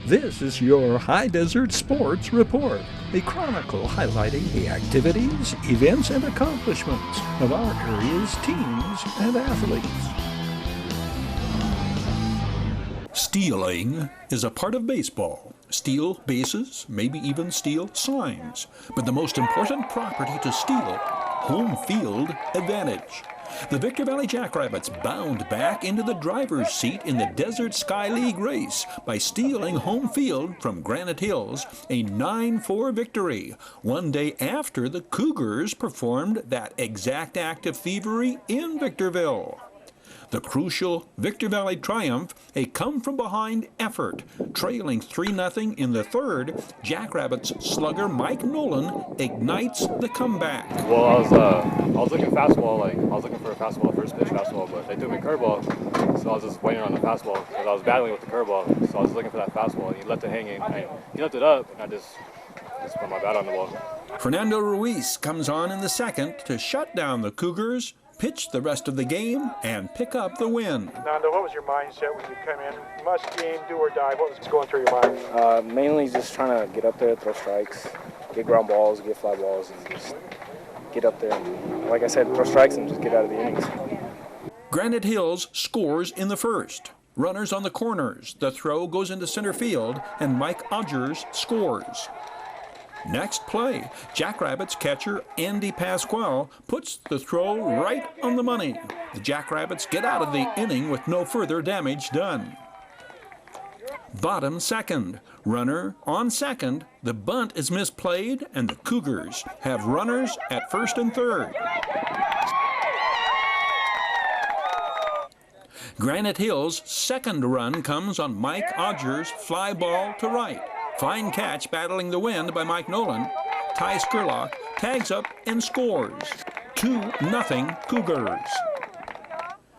This is your Hdsr Sports Report, a chronicle highlighting the activities, events, and accomplishments of our area's teams and athletes. Stealing is a part of baseball. Steal bases, maybe even steal signs. But the most important property to steal, home field advantage. The Victor Valley Jackrabbits bound back into the driver's seat in the Desert Sky League race by stealing home field from Granite Hills, a 9-4 victory, one day after the Cougars performed that exact act of thievery in Victorville. The crucial Victor Valley triumph, a come-from-behind effort. Trailing 3-0 in the third, Jackrabbits slugger Mike Nolan ignites the comeback. Well, I was looking fastball, I was looking for a fastball, first pitch fastball, but they threw me a curveball, so I was just waiting on the fastball because I was battling with the curveball, so I was looking for that fastball, and he left it hanging, and he left it up, and I just put my bat on the ball. Fernando Ruiz comes on in the second to shut down the Cougars, pitch the rest of the game, and pick up the win. Nando, what was your mindset when you come in? Must game, do or die. What was going through your mind? Mainly just trying to get up there, throw strikes, get ground balls, get fly balls, and just get up there and, like I said, throw strikes and just get out of the innings. Granite Hills scores in the first. Runners on the corners. The throw goes into center field, and Mike Hdsr scores. Next play, Jackrabbits catcher Andy Pasquale puts the throw right on the money. The Jackrabbits get out of the inning with no further damage done. Bottom second, runner on second, the bunt is misplayed, and the Cougars have runners at first and third. Granite Hills' second run comes on Mike Hdsr's fly ball to right. Fine catch battling the wind by Mike Nolan. Ty Skurlock tags up and scores. 2-0 Cougars.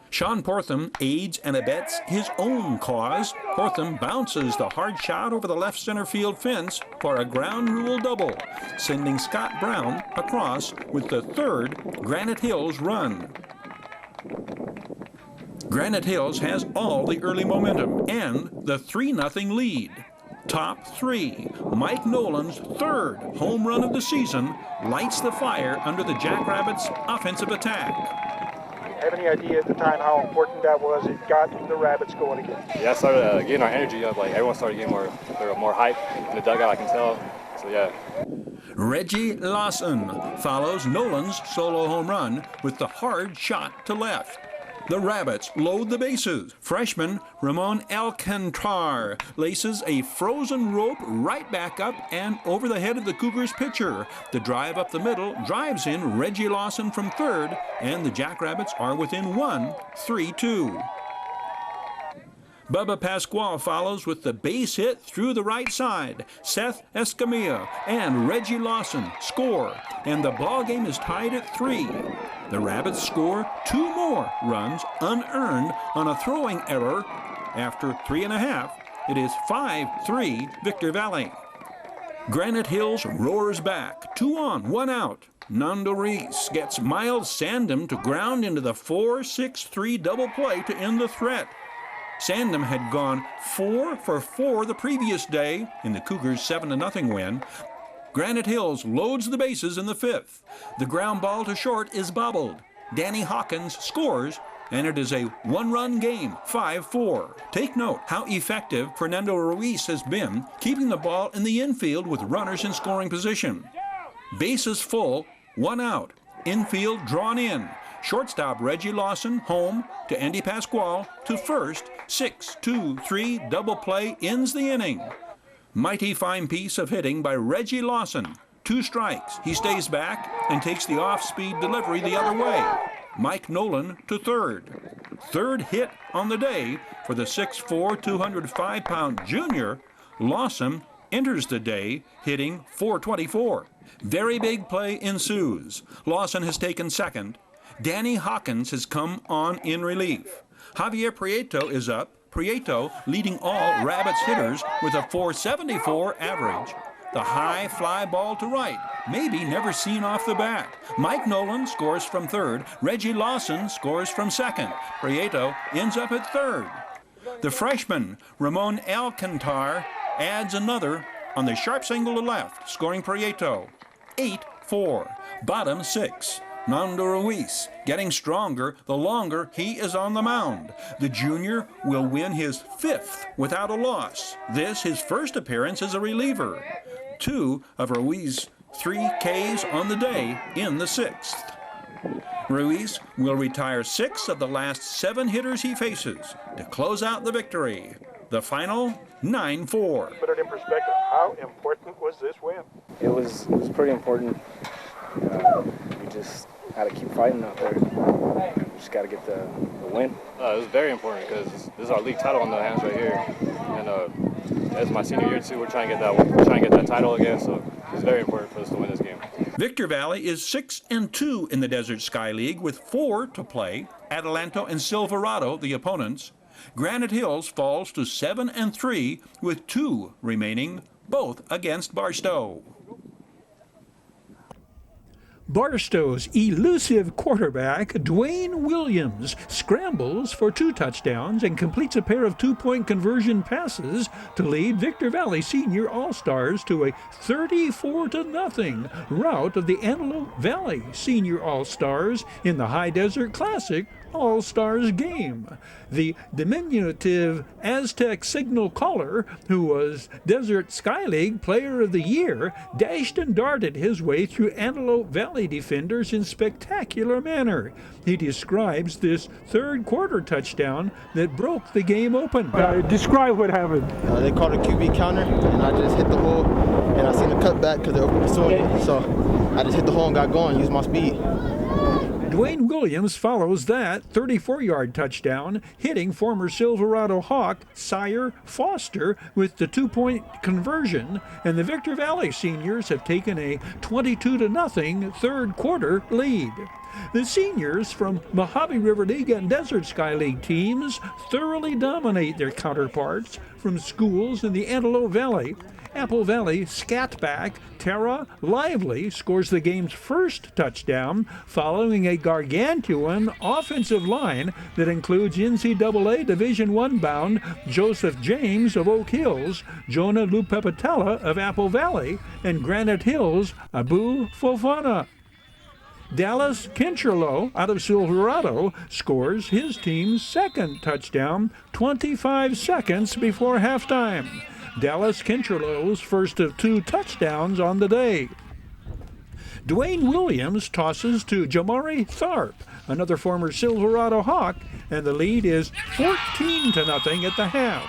Sean Portham aids and abets his own cause. Portham bounces the hard shot over the left center field fence for a ground rule double, sending Scott Brown across with the third Granite Hills run. Granite Hills has all the early momentum and the 3-0 lead. Top three, Mike Nolan's third home run of the season lights the fire under the Jackrabbits' offensive attack. Have any idea at the time how important that was? It got the Rabbits going again. Yeah, I started getting our energy up. Like everyone started getting more hype in the dugout, I can tell. So yeah. Reggie Lawson follows Nolan's solo home run with the hard shot to left. The Rabbits load the bases. Freshman Ramon Alcantar laces a frozen rope right back up and over the head of the Cougars pitcher. The drive up the middle drives in Reggie Lawson from third, and the Jackrabbits are within one, 3-2. Bubba Pasquale follows with the base hit through the right side. Seth Escamilla and Reggie Lawson score, and the ball game is tied at 3. The Rabbits score 2 more runs unearned on a throwing error. After 3.5, it is 5-3 Victor Valley. Granite Hills roars back, 2 on, 1 out. Nando Reese gets Miles Sandem to ground into the 4-6-3 double play to end the threat. Sandem had gone 4 for 4 the previous day in the Cougars' 7-0 win. Granite Hills loads the bases in the 5th. The ground ball to short is bobbled. Danny Hawkins scores, and it is a 1-run game, 5-4. Take note how effective Fernando Ruiz has been keeping the ball in the infield with runners in scoring position. Bases full, 1 out. Infield drawn in. Shortstop Reggie Lawson home to Andy Pasquale to first. 6-2-3 double play ends the inning. Mighty fine piece of hitting by Reggie Lawson. 2 strikes. He stays back and takes the off-speed delivery the other way. Mike Nolan to third. Third hit on the day for the 6'4", 205-pound junior. Lawson enters the day hitting .424. Very big play ensues. Lawson has taken second. Danny Hawkins has come on in relief. Javier Prieto is up. Prieto leading all Rabbits hitters with a .474 average. The high fly ball to right, maybe never seen off the bat. Mike Nolan scores from third. Reggie Lawson scores from second. Prieto ends up at third. The freshman, Ramon Alcantar, adds another on the sharp single to left, scoring Prieto. 8-4. Bottom 6. Nando Ruiz getting stronger the longer he is on the mound. The junior will win his 5th without a loss. This his first appearance as a reliever. 2 of Ruiz's 3 Ks on the day in the 6th. Ruiz will retire 6 of the last 7 hitters he faces to close out the victory. The final 9-4. Put it in perspective, how important was this win? It was pretty important. We just had to keep fighting out there. We just got to get the win. It was very important because this is our league title in the hands right here, and it's my senior year too. We're trying to get that title again, so it's very important for us to win this game. Victor Valley is 6-2 in the Desert Sky League with 4 to play. Adelanto and Silverado, the opponents. Granite Hills falls to 7-3 with 2 remaining, both against Barstow. Barstow's elusive quarterback, Dwayne Williams, scrambles for 2 touchdowns and completes a pair of 2-point conversion passes to lead Victor Valley Senior All-Stars to a 34-0 rout of the Antelope Valley Senior All-Stars in the High Desert Classic All-Stars game. The diminutive Aztec signal caller, who was Desert Sky League Player of the Year, dashed and darted his way through Antelope Valley defenders in spectacular manner. He describes this third-quarter touchdown that broke the game open. Describe what happened. They called a QB counter, and I just hit the hole, and I seen the cutback because they were pursuing it. So I just hit the hole and got going, used my speed. Dwayne Williams follows that 34-yard touchdown, hitting former Silverado Hawk Sire Foster with the 2-point conversion, and the Victor Valley seniors have taken a 22-0 third-quarter lead. The seniors from Mojave River League and Desert Sky League teams thoroughly dominate their counterparts from schools in the Antelope Valley. Apple Valley scatback Tara Lively scores the game's first touchdown following a gargantuan offensive line that includes NCAA Division I bound Joseph James of Oak Hills, Jonah Lupepatella of Apple Valley, and Granite Hills Abu Fofana. Dallas Kincherlow out of Silverado scores his team's second touchdown 25 seconds before halftime. Dallas Kincherlow's first of 2 touchdowns on the day. Dwayne Williams tosses to Jamari Tharp, another former Silverado Hawk, and the lead is 14-0 at the half.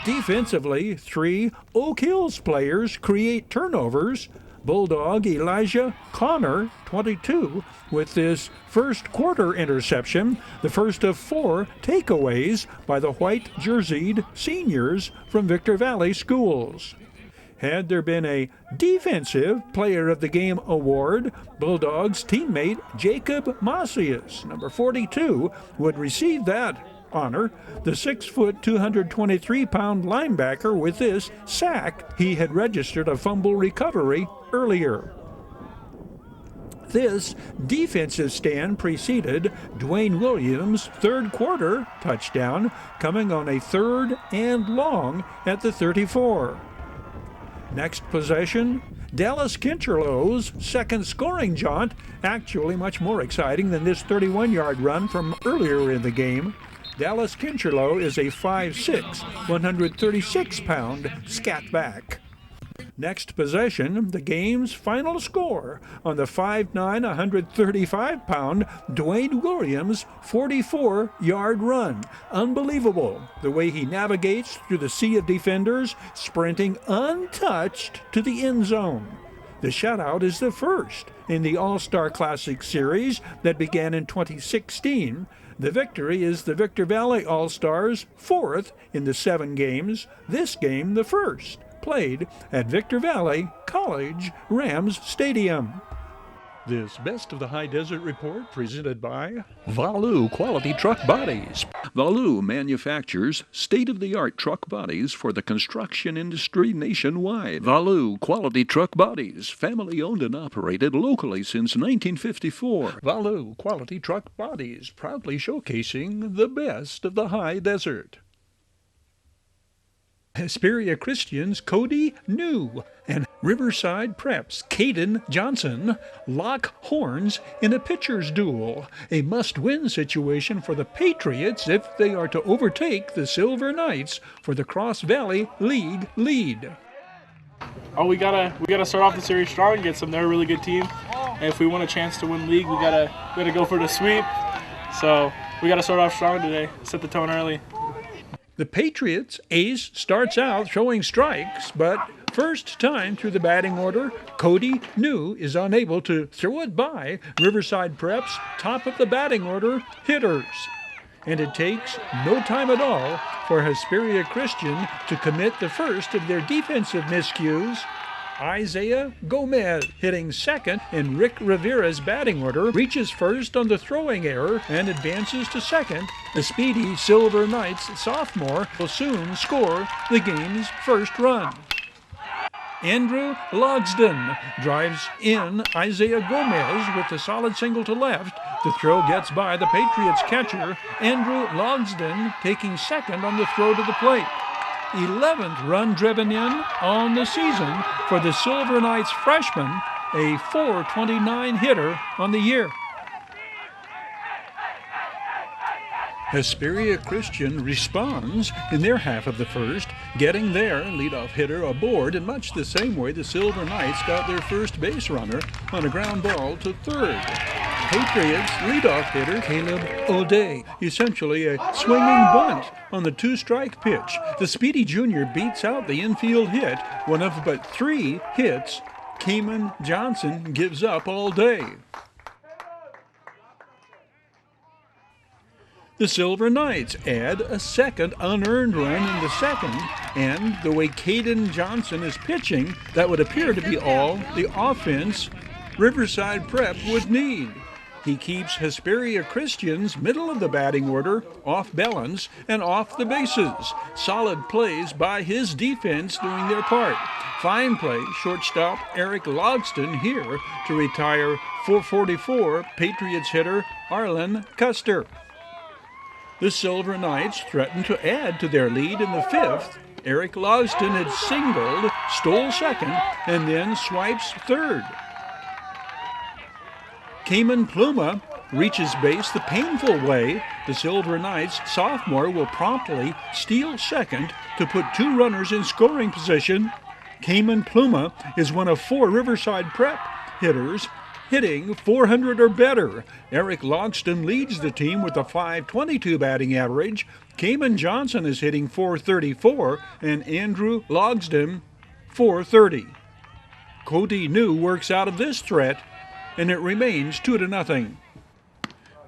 Defensively, 3 Oak Hills players create turnovers. Bulldog Elijah Connor, 22, with this first quarter interception, the first of 4 takeaways by the white-jerseyed seniors from Victor Valley schools. Had there been a Defensive Player of the Game award, Bulldogs teammate Jacob Macias, number 42, would receive that honor. The 6-foot, 223-pound linebacker with this sack, he had registered a fumble recovery earlier. This defensive stand preceded Dwayne Williams' third-quarter touchdown, coming on a 3rd and long at the 34. Next possession, Dallas Kincherlow's second scoring jaunt, actually much more exciting than this 31-yard run from earlier in the game. Dallas Kincherlow is a 5'6", 136-pound scat-back. Next possession, the game's final score on the 5'9", 135-pound Dwayne Williams' 44-yard run. Unbelievable the way he navigates through the sea of defenders, sprinting untouched to the end zone. The shutout is the first in the All-Star Classic Series that began in 2016. The victory is the Victor Valley All-Stars' 4th in the 7 games, this game the first, played at Victor Valley College Rams Stadium. This Best of the High Desert Report presented by Valu Quality Truck Bodies. Valu manufactures state-of-the-art truck bodies for the construction industry nationwide. Valu Quality Truck Bodies, family-owned and operated locally since 1954. Valu Quality Truck Bodies, proudly showcasing the best of the High Desert. Hesperia Christian's Cody New and Riverside Prep's Caden Johnson lock horns in a pitcher's duel, a must-win situation for the Patriots if they are to overtake the Silver Knights for the Cross Valley League lead. Oh, we gotta start off the series strong and get some. They're a really good team, and if we want a chance to win league, we gotta go for the sweep. So we gotta start off strong today. Set the tone early. The Patriots' ace starts out throwing strikes, but first time through the batting order, Cody New is unable to throw it by Riverside Prep's top of the batting order hitters. And it takes no time at all for Hesperia Christian to commit the first of their defensive miscues. Isaiah Gomez, hitting second in Rick Rivera's batting order, reaches first on the throwing error and advances to second. The speedy Silver Knights sophomore will soon score the game's first run. Andrew Logsden drives in Isaiah Gomez with a solid single to left. The throw gets by the Patriots catcher, Andrew Logsden, taking second on the throw to the plate. 11th run driven in on the season for the Silver Knights freshman, a .429 hitter on the year. Hesperia Christian responds in their half of the first, getting their leadoff hitter aboard in much the same way the Silver Knights got their first base runner on a ground ball to third. Patriots leadoff hitter Caleb O'Day, essentially a swinging bunt on the two-strike pitch. The speedy junior beats out the infield hit, one of but 3 hits Cayman Johnson gives up all day. The Silver Knights add a second unearned run in the second, and the way Caden Johnson is pitching, that would appear to be all the offense Riverside Prep would need. He keeps Hesperia Christian's middle of the batting order off balance and off the bases. Solid plays by his defense doing their part. Fine play, shortstop Eric Logston here to retire .444 Patriots hitter Arlen Custer. The Silver Knights threaten to add to their lead in the 5th. Eric Logston had singled, stole second, and then swipes third. Cayman Pluma reaches base the painful way. The Silver Knights sophomore will promptly steal second to put 2 runners in scoring position. Cayman Pluma is one of 4 Riverside Prep hitters hitting .400 or better. Eric Logston leads the team with a .522 batting average. Cayman Johnson is hitting .434 and Andrew Logsden .430. Cody New works out of this threat, and it remains 2-0.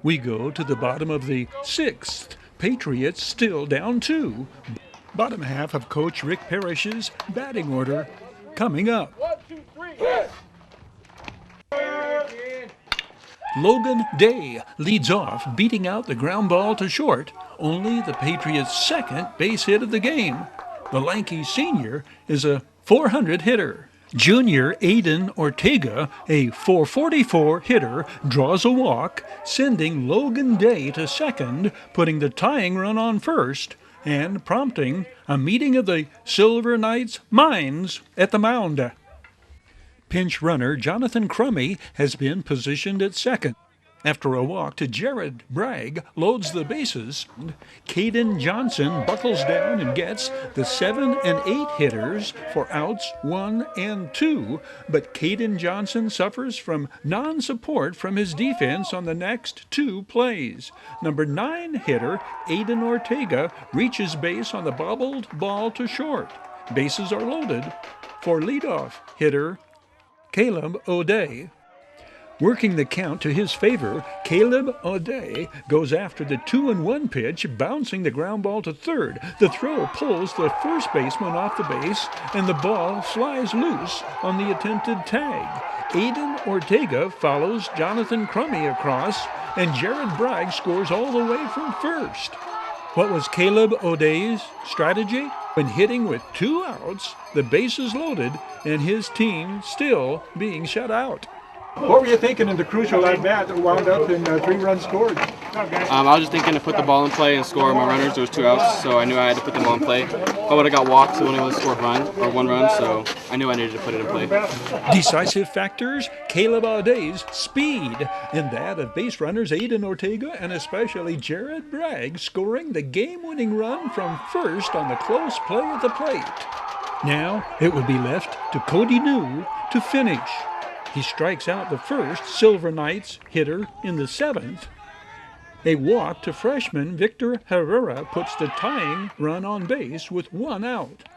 We go to the bottom of the 6th. Patriots still down 2. Bottom half of Coach Rick Parrish's batting order coming up. 1, 2, 3. Logan Day leads off, beating out the ground ball to short, only the Patriots' second base hit of the game. The lanky senior is a .400 hitter. Junior Aiden Ortega, a .444 hitter, draws a walk, sending Logan Day to second, putting the tying run on first, and prompting a meeting of the Silver Knights' minds at the mound. Pinch runner Jonathan Crummy has been positioned at second. After a walk to Jared Bragg loads the bases, Caden Johnson buckles down and gets the 7 and 8 hitters for outs 1 and 2, but Caden Johnson suffers from non-support from his defense on the next 2 plays. Number 9 hitter Aiden Ortega reaches base on the bobbled ball to short. Bases are loaded for leadoff hitter Caleb O'Day. Working the count to his favor, Caleb O'Day goes after the 2-1 pitch, bouncing the ground ball to third. The throw pulls the first baseman off the base, and the ball flies loose on the attempted tag. Aiden Ortega follows Jonathan Crummy across, and Jared Bragg scores all the way from first. What was Caleb O'Day's strategy? When hitting with 2 outs, the bases loaded, and his team still being shut out. What were you thinking in the crucial at-bat that wound up in 3 runs scored? I was just thinking to put the ball in play and score my runners. There was 2 outs, so I knew I had to put the ball in play. If I would have got walked, it only would have scored 1 run, so I knew I needed to put it in play. Decisive factors, Caleb Audet's speed, and that of base runners Aiden Ortega and especially Jared Bragg scoring the game-winning run from first on the close play at the plate. Now it would be left to Cody New to finish. He strikes out the first Silver Knights hitter in the 7th. A walk to freshman Victor Herrera puts the tying run on base with 1 out.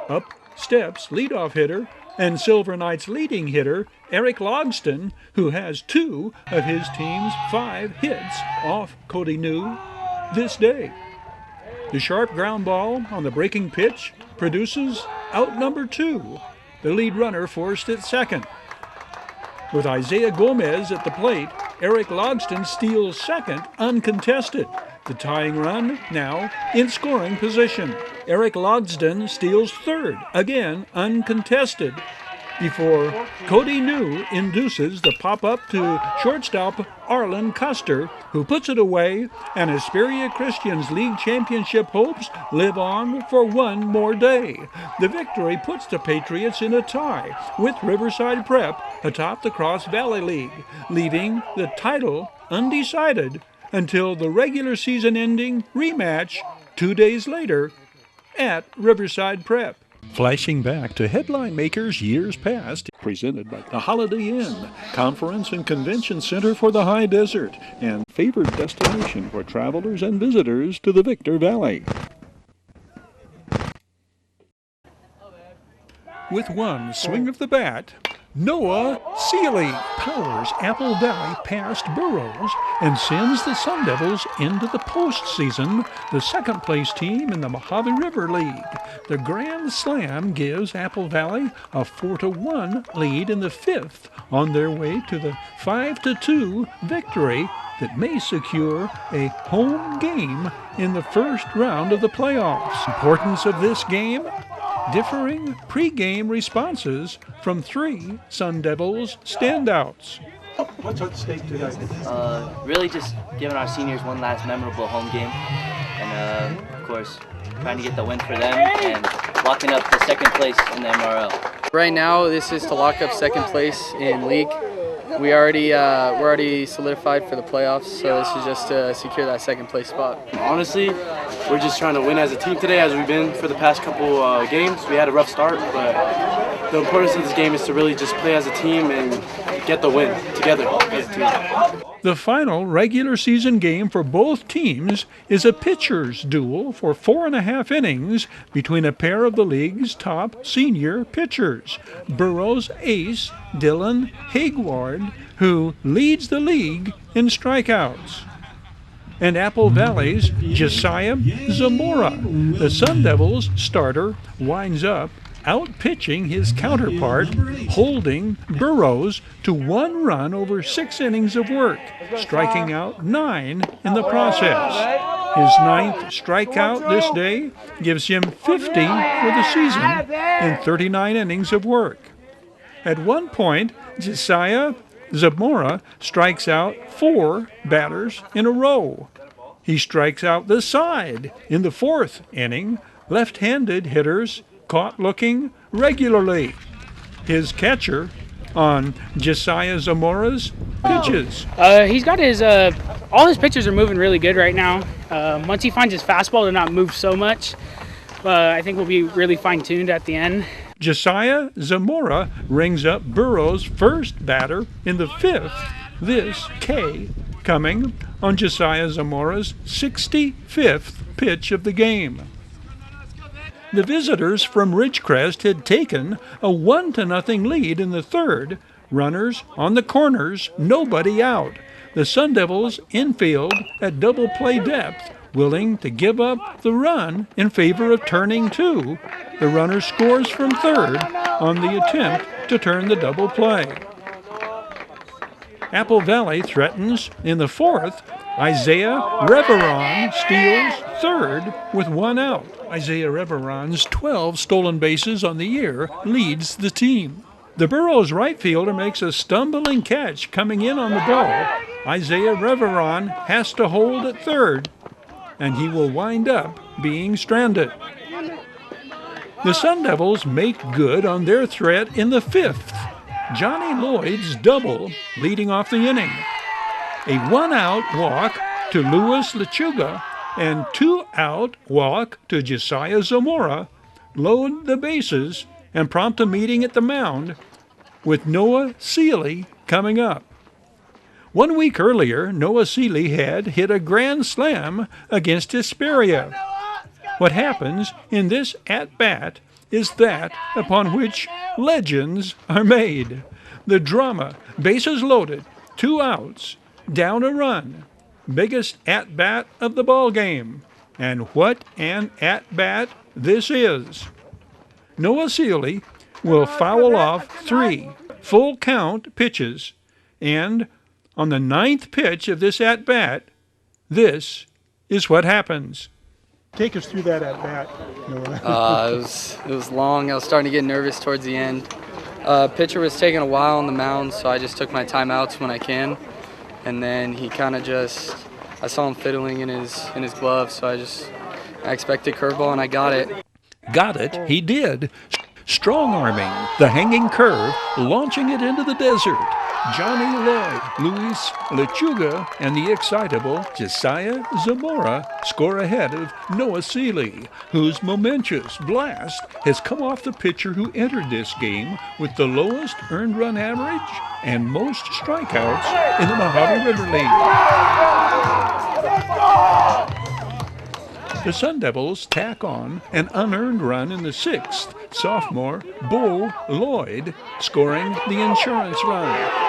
Up steps leadoff hitter and Silver Knights leading hitter Eric Logston, who has 2 of his team's 5 hits off Cody New this day. The sharp ground ball on the breaking pitch produces out number 2, the lead runner forced at second. With Isaiah Gomez at the plate, Eric Logston steals second uncontested. The tying run now in scoring position. Eric Logston steals third, again uncontested, before Cody New induces the pop-up to shortstop Arlen Custer, who puts it away, and Hesperia Christian's league championship hopes live on for 1 more day. The victory puts the Patriots in a tie with Riverside Prep atop the Cross Valley League, leaving the title undecided until the regular season ending rematch 2 days later at Riverside Prep. Flashing back to headline makers years past, presented by the Holiday Inn, Conference and Convention Center for the High Desert, and favored destination for travelers and visitors to the Victor Valley. With 1 swing of the bat, Noah Seeley powers Apple Valley past Burroughs and sends the Sun Devils into the postseason, the second-place team in the Mojave River League. The Grand Slam gives Apple Valley a 4-1 lead in the 5th on their way to the 5-2 victory that may secure a home game in the first round of the playoffs. Importance of this game? Differing pre-game responses from 3 Sun Devils standouts. What's at stake tonight? Really just giving our seniors one last memorable home game, and of course trying to get the win for them and locking up the 2nd place in the MRL. Right now, this is to lock up 2nd place in league. We're already solidified for the playoffs, so this is just to secure that 2nd place spot. Honestly, we're just trying to win as a team today, as we've been for the past couple games. We had a rough start, but the importance of this game is to really just play as a team and get the win together as a team. The final regular season game for both teams is a pitcher's duel for 4.5 innings between a pair of the league's top senior pitchers. Burroughs ace Dylan Hayward, who leads the league in strikeouts, and Apple Valley's Josiah Zamora. The Sun Devils starter winds up out-pitching his counterpart, holding Burroughs to 1 run over 6 innings of work, striking out 9 in the process. His 9th strikeout this day gives him 50 for the season in 39 innings of work. At one point, Josiah Zamora strikes out 4 batters in a row. He strikes out the side in the 4th inning. Left-handed hitters caught looking regularly. His catcher on Josiah Zamora's pitches. He's got his, all his pitches are moving really good right now. Once he finds his fastball to not move so much, I think we'll be really fine-tuned at the end. Josiah Zamora rings up Burroughs' first batter in the 5th, this K coming on Josiah Zamora's 65th pitch of the game. The visitors from Ridgecrest had taken a 1-0 lead in the 3rd. Runners on the corners, nobody out. The Sun Devils infield at double play depth, willing to give up the run in favor of turning 2. The runner scores from 3rd on the attempt to turn the double play. Apple Valley threatens in the 4th. Isaiah Reveron steals 3rd with 1 out. Isaiah Reveron's 12 stolen bases on the year leads the team. The Burros right fielder makes a stumbling catch coming in on the ball. Isaiah Reveron has to hold at third, and he will wind up being stranded. The Sun Devils make good on their threat in the 5th. Johnny Lloyd's double leading off the inning. A 1-out walk to Louis Lechuga and 2-out walk to Josiah Zamora load the bases and prompt a meeting at the mound with Noah Seeley coming up. 1 week earlier, Noah Seeley had hit a grand slam against Hesperia. What happens in this at-bat is that upon which legends are made. The drama, bases loaded, 2 outs, down a run, biggest at-bat of the ball game. And what an at-bat this is. Noah Seeley will foul off 3 full-count pitches, and on the 9th pitch of this at-bat, this is what happens. Take us through that at bat. It was long. I was starting to get nervous towards the end. Pitcher was taking a while on the mound, so I just took my timeouts when I can. And then he kind of I saw him fiddling in his glove, so I expected curveball and I got it. Got it, he did. Strong-arming the hanging curve, launching it into the desert. Johnny Lloyd, Luis Lechuga, and the excitable Josiah Zamora score ahead of Noah Seeley, whose momentous blast has come off the pitcher who entered this game with the lowest earned run average and most strikeouts in the Mojave River League. The Sun Devils tack on an unearned run in the 6th, sophomore Bo Lloyd scoring the insurance run.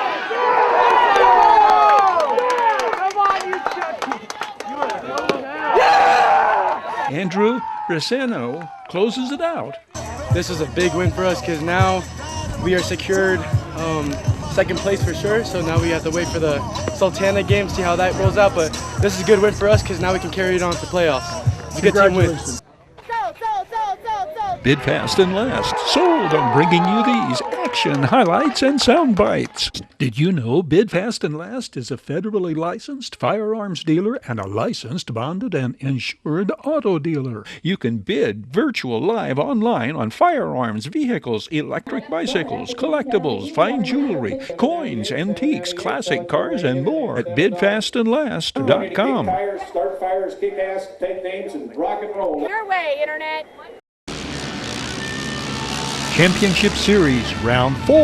Andrew Breseno closes it out. This was a big win for us because now we are secured second place for sure. So now we have to wait for the Sultana game, see how that rolls out. But this is a good win for us because now we can carry it on to playoffs. It's a good team win. Bid fast and last. Sold on bringing you these action highlights and sound bites. Did you know Bid Fast and Last is a federally licensed firearms dealer and a licensed, bonded, and insured auto dealer? You can bid virtual live online on firearms, vehicles, electric bicycles, collectibles, fine jewelry, coins, antiques, classic cars, and more at bidfastandlast.com. Start fires, kick ass, take names, and rock and roll. Your way, Internet. Championship Series Round 4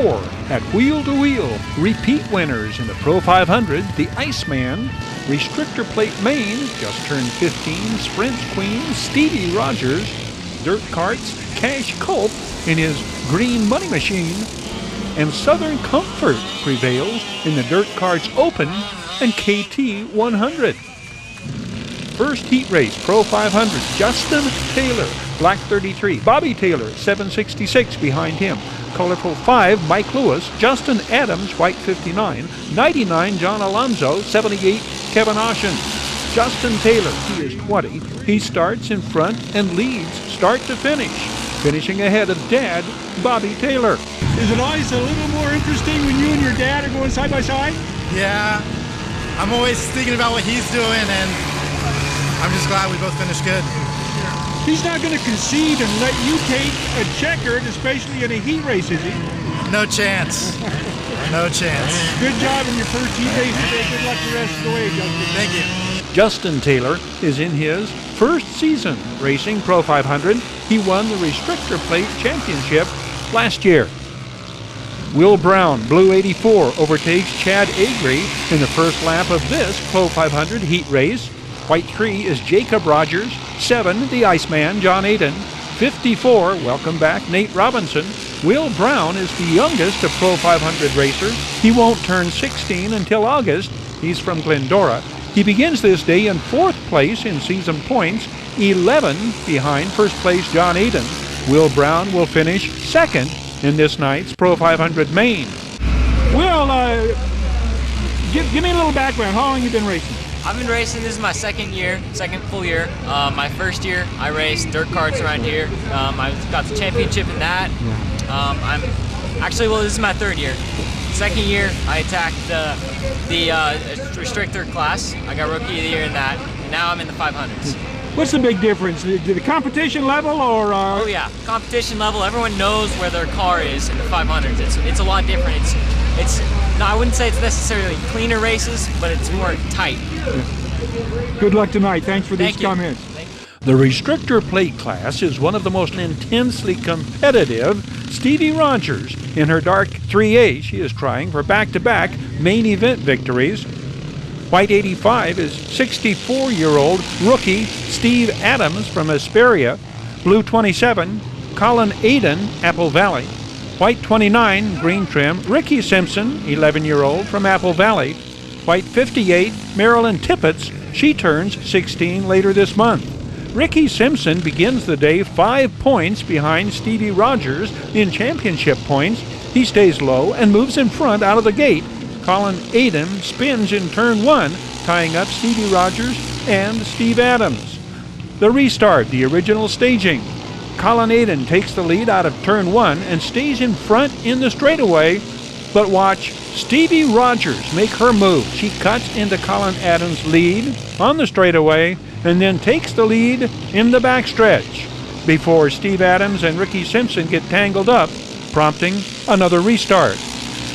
at Wheel to Wheel. Repeat winners in the Pro 500, the Iceman, Restrictor Plate Maine, just turned 15, Sprint Queen, Stevie Rogers, Dirt Carts, Cash Culp in his Green Money Machine, and Southern Comfort prevails in the Dirt Carts Open and KT 100. First heat race, Pro 500, Justin Taylor, Black 33, Bobby Taylor, 766 behind him. Colorful 5, Mike Lewis, Justin Adams, White 59, 99, John Alonzo, 78, Kevin Oshin. Justin Taylor, he is 20. He starts in front and leads start to finish, finishing ahead of Dad, Bobby Taylor. Is it always a little more interesting when you and your dad are going side by side? Yeah, I'm always thinking about what he's doing, and I'm just glad we both finished good. He's not going to concede and let you take a checkered, especially in a heat race, is he? No chance. No chance. Good job in your first heat race today. Good luck the rest of the way, Justin. Thank you. Justin Taylor is in his first season racing Pro 500. He won the Restrictor Plate Championship last year. Will Brown, Blue 84, overtakes Chad Agri in the first lap of this Pro 500 heat race. White 3 is Jacob Rogers. 7, the Iceman, John Aiden. 54, welcome back, Nate Robinson. Will Brown is the youngest of Pro 500 racers. He won't turn 16 until August. He's from Glendora. He begins this day in 4th place in season points, 11 behind first place John Aiden. Will Brown will finish 2nd in this night's Pro 500 main. Will, give me a little background. How long have you been racing? I've been racing, this is my second full year. My first year, I raced dirt carts around here. I got the championship in that. I'm Actually, well, this is my 3rd year. Second year, I attacked the restrictor class. I got Rookie of the Year in that, and now I'm in the 500s. What's the big difference? The competition level or? Oh yeah, competition level. Everyone knows where their car is in the 500s. It's a lot different. It's no, I wouldn't say it's necessarily cleaner races, but it's more tight. Good luck tonight. Thanks for these comments. The restrictor plate class is one of the most intensely competitive. Stevie Rogers, in her dark 3A, she is trying for back-to-back main event victories. White 85 is 64-year-old rookie Steve Adams from Hesperia. Blue 27, Colin Aiden, Apple Valley. White 29, green trim, Ricky Simpson, 11-year-old from Apple Valley. White 58, Marilyn Tippett, she turns 16 later this month. Ricky Simpson begins the day 5 points behind Stevie Rogers in championship points. He stays low and moves in front out of the gate. Colin Aiden spins in turn 1, tying up Stevie Rogers and Steve Adams. The restart, the original staging. Colin Aiden takes the lead out of turn 1 and stays in front in the straightaway. But watch Stevie Rogers make her move. She cuts into Colin Adams' lead on the straightaway and then takes the lead in the backstretch before Steve Adams and Ricky Simpson get tangled up, prompting another restart.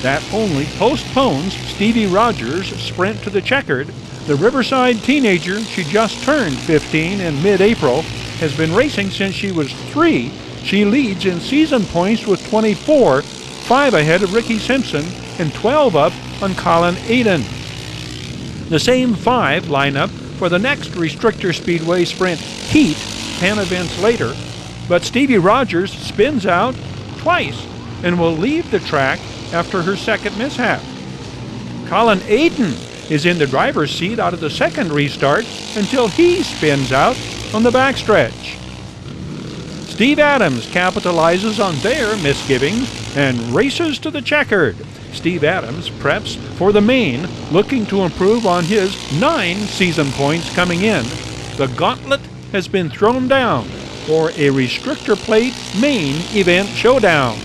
That only postpones Stevie Rogers' sprint to the checkered. The Riverside teenager, she just turned 15 in mid-April, has been racing since she was 3. She leads in season points with 24, 5 ahead of Ricky Simpson and 12 up on Colin Aiden. The same 5 line up for the next Restrictor Speedway Sprint Heat 10 events later, but Stevie Rogers spins out twice and will leave the track after her second mishap. Colin Aiden is in the driver's seat out of the second restart until he spins out on the backstretch. Steve Adams capitalizes on their misgivings and races to the checkered. Steve Adams preps for the main, looking to improve on his 9 season points coming in. The gauntlet has been thrown down for a restrictor plate main event showdown.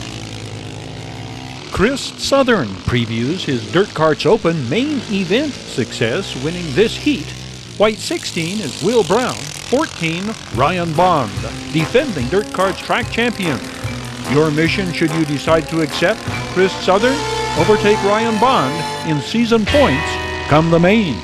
Chris Southern previews his Dirt Karts Open main event success, winning this heat. White 16 is Will Brown, 14 Ryan Bond, defending Dirt Karts track champion. Your mission, should you decide to accept Chris Southern, overtake Ryan Bond in season points come the main.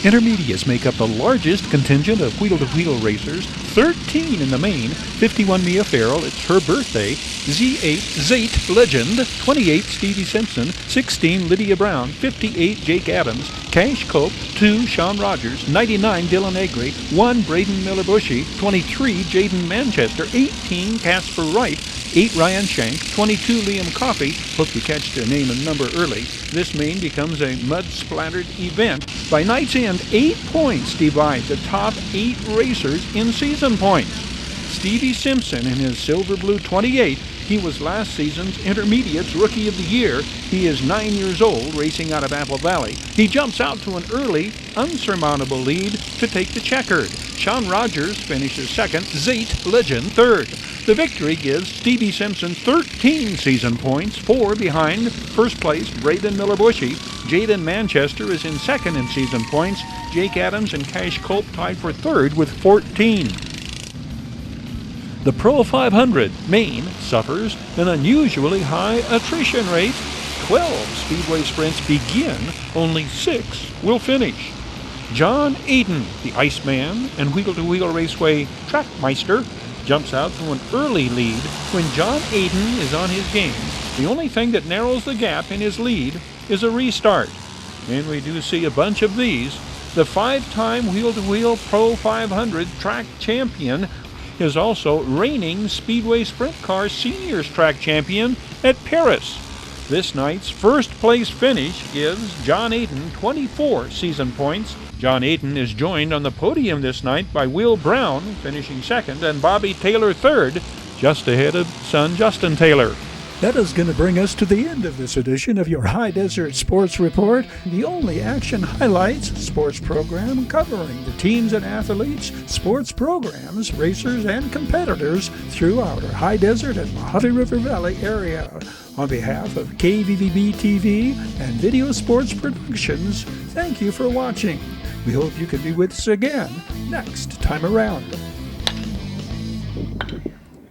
Intermediates make up the largest contingent of wheel-to-wheel racers, 13 in the main, 51 Mia Farrell, it's her birthday, Z8 Zate Legend, 28 Stevie Simpson, 16 Lydia Brown, 58 Jake Adams, Cash Cope, 2 Sean Rogers, 99 Dylan Egri, 1 Braden Miller-Bushy, 23 Jaden Manchester, 18 Casper Wright, 8 Ryan Shank, 22 Liam Coffey. Hope you catch their name and number early. This main becomes a mud-splattered event. By night's end, 8 points divide the top 8 racers in season points. Stevie Simpson in his silver blue 28. He was last season's Intermediates Rookie of the Year. He is 9 years old, racing out of Apple Valley. He jumps out to an early, unsurmountable lead to take the checkered. Sean Rogers finishes second, Zate Legend third. The victory gives Stevie Simpson 13 season points, 4 behind first place Braden Miller-Bushy. Jaden Manchester is in second in season points. Jake Adams and Cash Culp tied for third with 14. The Pro 500 main suffers an unusually high attrition rate. 12 speedway sprints begin, only 6 will finish. John Aiden, the Iceman and wheel-to-wheel raceway trackmeister, jumps out to an early lead when John Aiden is on his game. The only thing that narrows the gap in his lead is a restart. And we do see a bunch of these. The 5-time wheel-to-wheel Pro 500 track champion is also reigning Speedway Sprint Car Seniors track champion at Paris. This night's first place finish gives John Aiden 24 season points. John Aiden is joined on the podium this night by Will Brown, finishing second, and Bobby Taylor third, just ahead of son Justin Taylor. That is going to bring us to the end of this edition of your High Desert Sports Report, the only action highlights sports program covering the teams and athletes, sports programs, racers, and competitors throughout our High Desert and Mojave River Valley area. On behalf of KVVB TV and Video Sports Productions, thank you for watching. We hope you can be with us again next time around.